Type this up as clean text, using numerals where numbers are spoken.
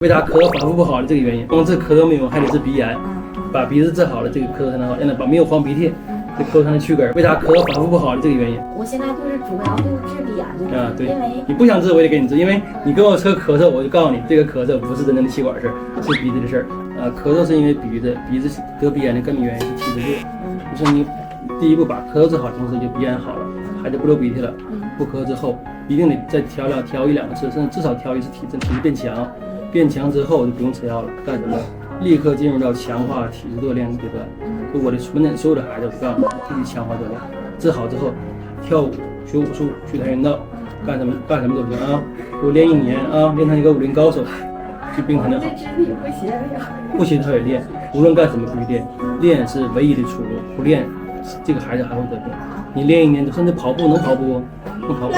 为啥咳反复不好的这个原因，光治咳嗽没有，还得治鼻炎，把鼻子治好了，这个咳嗽才能好，让它把没有黄鼻涕，这咳嗽才能去根。为啥咳反复不好的这个原因？我现在就是主要就是治鼻炎的，对，因为你不想治我也得给你治，因为你跟我说咳嗽，我就告诉你，这个咳嗽不是真正的气管事儿，是鼻子的事儿。咳嗽是因为鼻子得鼻炎的根本原因是体质弱。就是你第一步把咳嗽治好，同时就鼻炎好了，孩子不流鼻涕了，不咳之后，一定得再调1-2次，甚至至少调1次体质变强。变强之后就不用吃药了，干什么？立刻进入到强化体质锻炼阶段。就我的门诊所有的孩子，我告诉你，必须强化锻炼。治好之后，跳舞、学武术、去跆拳道，干什么都行啊！给我练1年啊，练成一个武林高手，这病才能好。这肢体不协调，不协调也练，无论干什么必须练，练是唯一的出路。不练，这个孩子还会得病。你练1年，甚至跑步能跑步，能跑步。